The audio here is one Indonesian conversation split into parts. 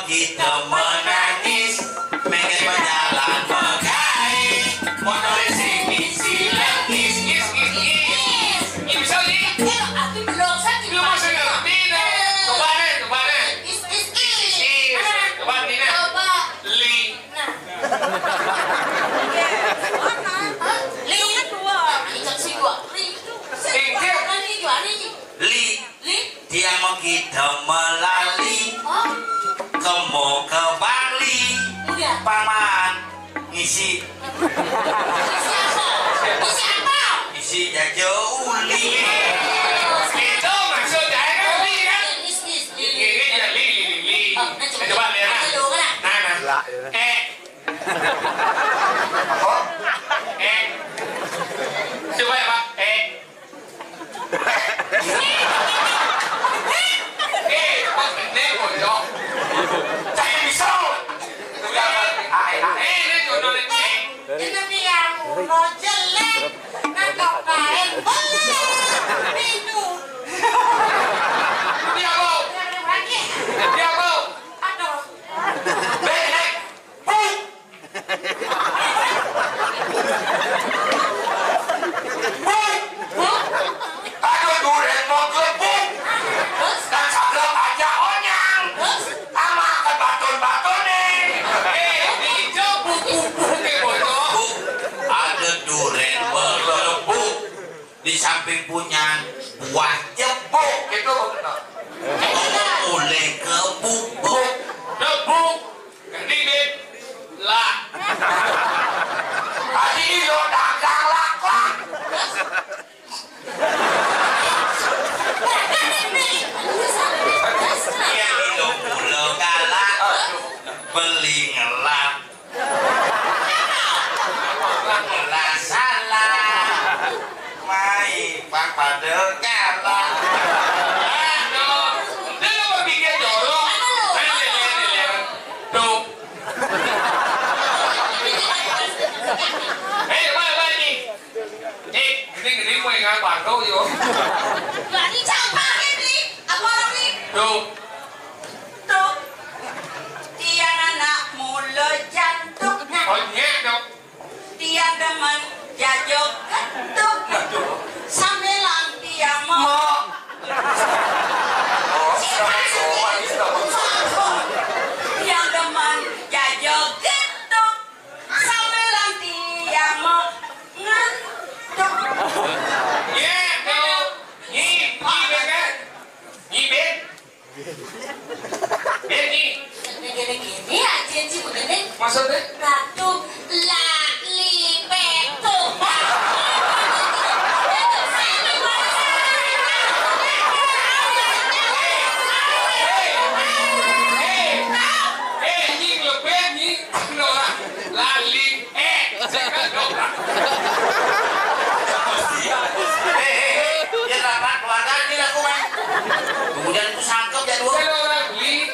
Kita menangis, pengen berjalan mengais, motor sini silang ngis. Bisa ni? Aku belum sakit. Belum masuk ni dah. Kemana? Kemana ni nak? Li. Li dua. Ikat si dua. Li. Dia mau kita melalui. Kemo ke Bali, paman ngisi. Isi jajo uli. Itu maksudnya uli kan? Li. Coba lihat. Nana. Coba ya Pak. Saya bisa. Ini yang mau jelek, nak kain boleh minum. Dia mau. Aduh. Benek. Aduh duren mau gebuk. Dan sebelum aja onyang. Ama ke batun-batun nih. Ada duren melebuk. Di samping punya buah jebuk. Itu mulai kebuk. Debuk. Kedibit. Lah. Tadi lo dagang lak-lak. Dia minum pulau galak. Beli ngelap. Ngelak salah. Mai pak pada galak. Aduh. Dia mau bikin jorok. Tuh. Apa ni? Gini mau ingat bangkau je. Ini siapa ini? Apa orang ni? Tuh. Dia anak mula jantung. Oh nyek dong. Dia demen jajok ketuk. Sambilan dia mau. Dia demen jajok ketuk. Sambilan dia mau ngantuk. Nyek dong. Nyi ben. Ben ni. Gini aja sih begini. Maksudnya? Ratu lali petu. Nyi ngebet nyi. Lali. Dia rapat keluarga ni lah kau. Kemudian tu sangkep ya dua. Li.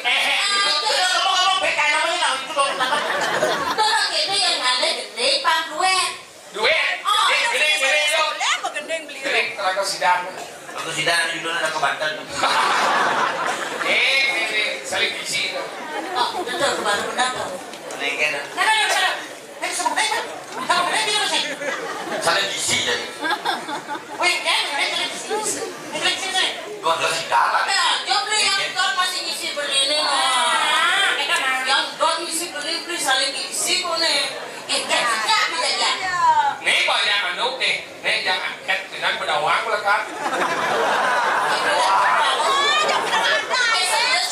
Ngomong bekai namanya lah itu dong. Orang itu yang ada gede pang duit. Duit. Gede dong. Gede kalau kau sidang. Kalau sidang judulnya ada ke Banten. Saling isi. Oh, betul baru pendatang. Nengken. Saling isi jadi. Wih, Dua gelas sidang. job yang kau masih ngisi berdiri. Yang kau ngisi berdiri saling isi kau nih. Tidak bisa. Nih banyak anu nih. Nih jangan angkat dengan pedawang lah kan.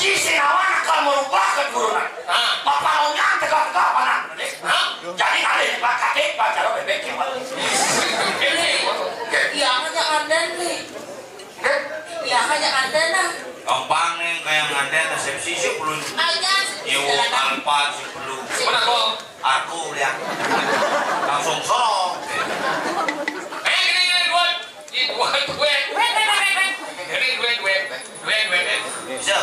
Isi awak kalau merubah keturunan. Bapak lo nyang tegak-tegak mana? sih perlu. Mana kok? Aku lihat langsung sorong. Ini dua. Bisa.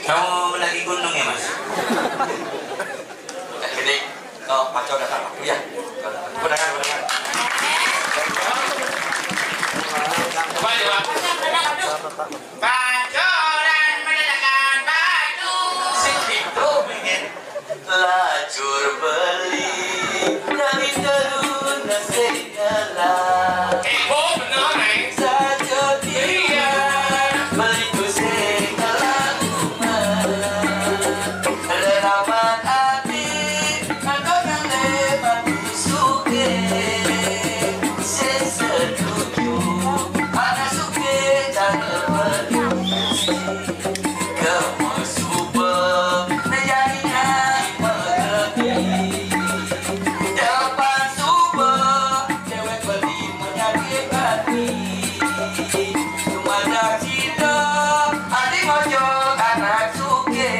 Kamu lagi gunung ya mas? Gini, Paco datang aku ya. Pedangan. Coba. Pacoran mendatangkan baju. Itu lajur beli dari teruna segala. Bener nih. Saja dia beliku segala rumah. Lerawan hati, aku yang lebat suke. Sesetuju, anak suke jangan berisi. Kamu super, menjadinya mengerti. Depan super, cewek beli menyakit hati. Cuma dah cinta, hati mojo anak suke.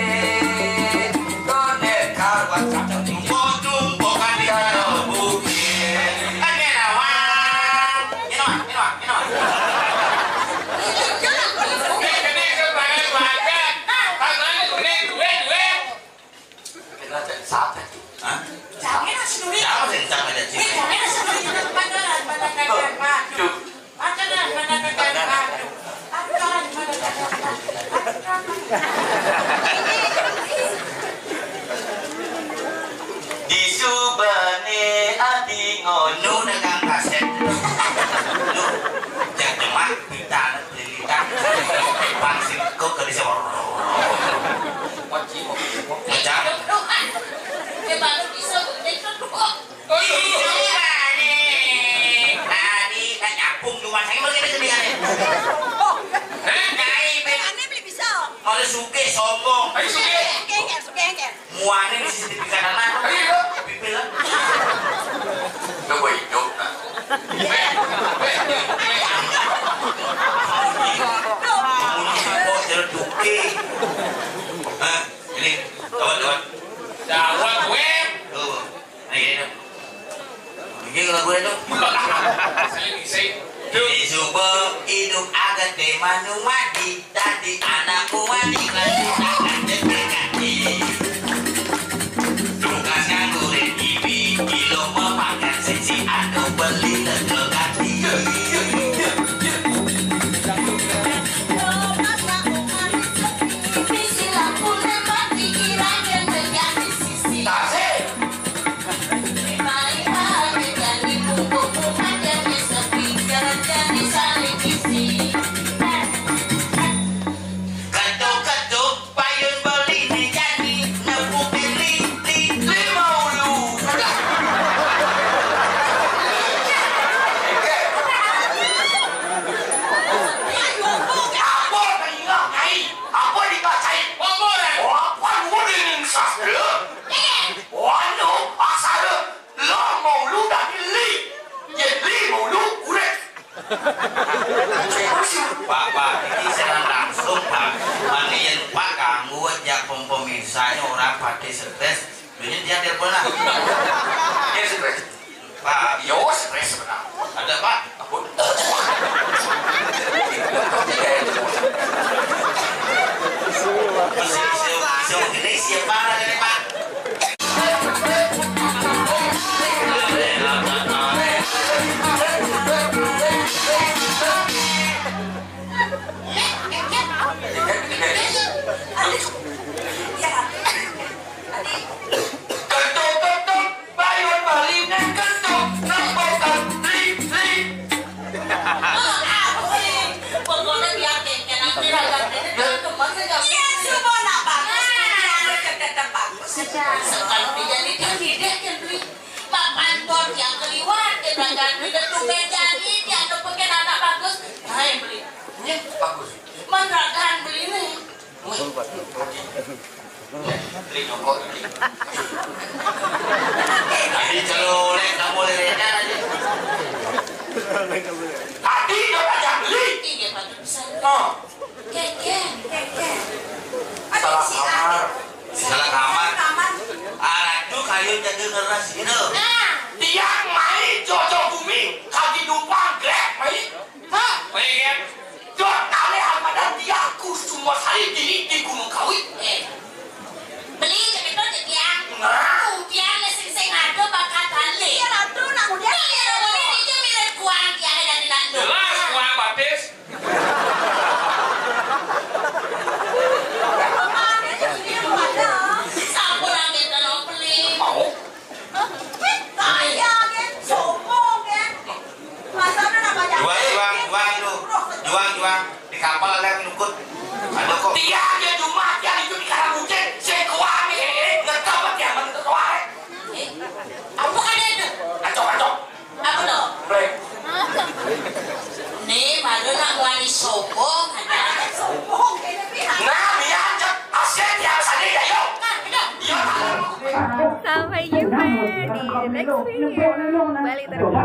Konek kawan cacau Tumpo kan di dalam bukit. Kan ngerawang. Inoan. Hah? Siapa sih yang sama dan sini? di subane adi ngono Lu dagang kaset. Lu jangan cuma kita lilitan. Pangsit kok ke desa. Macam. Tadi kan nyapung cuma saya begini kebiasaan. Ada suke sombong. Muane di sisi pipi kanan. Pipi lah. Gak boleh hidup. Oh, jeruk duke. Ini kawan. Jawab web. Tuh. Ini ini lagu itu. Di subuh hidup agak temanu mati. Tadi anakku mati lalu akan dekati. Tugas nganggurin ibi kilo memakan sesi anu beli legati. Ketuk-ketuk payung beli dijadi nebu pilih lima ulu. Pak, ini serang langsung Pak. Mani yang Pak ganggu aja pemirsa orang pakai stres. Dunia dia telepon lah. Dia stres. Pak, Yo stres benar. ada Pak. Ampun. Bisa begini siapa lagi Pak? Ketuk-ketuk payung beli dan ketuk nembokan li. Sekali jadi tidak yang beli papan bor yang keliwat kita ganti dan tukar jadi dia ada pakai anak bagus nah yang beli Ini bagus. menerakan beli nih Beli nyokok ini. Ini Jadi celulek nggak boleh lihat aja. Tadi dia aja beli. Iya patut bisa. Oh, Keken. salah kamar. Salah kamar. Anak tuh kayu jadi ngeras gitu. Nah, Tiang main jojo bumi. Kaki numpang grek main. Hah? Pengen. Jod kali almadan tiaku semua kali di Gunung Kawi. beli jadi itu jadi yang Nah, kemudian sing ada bakal tali. Iya lado nak kemudian. Iya lado ini dia mirip kuang tiang dari lado. Jelas kurang batis. Sampun angin dan beli. mau. Kaya kan, sombong kan. Masanya nama Juang di kapal ada yang nukut. Ada kok. Tiang dia cuma tiang itu di karang hujan. Saya kuat nih. Ngetop tiang mentetuai. Apa kan itu? Acok. Apa loh? Break. Nih malu nak wani sombong ada. Sombong kayaknya pihak. Nah, biar cek asyik tiang sana ya yuk. Kan, betul. Iya. Sampai jumpa di next video. Balik terkini.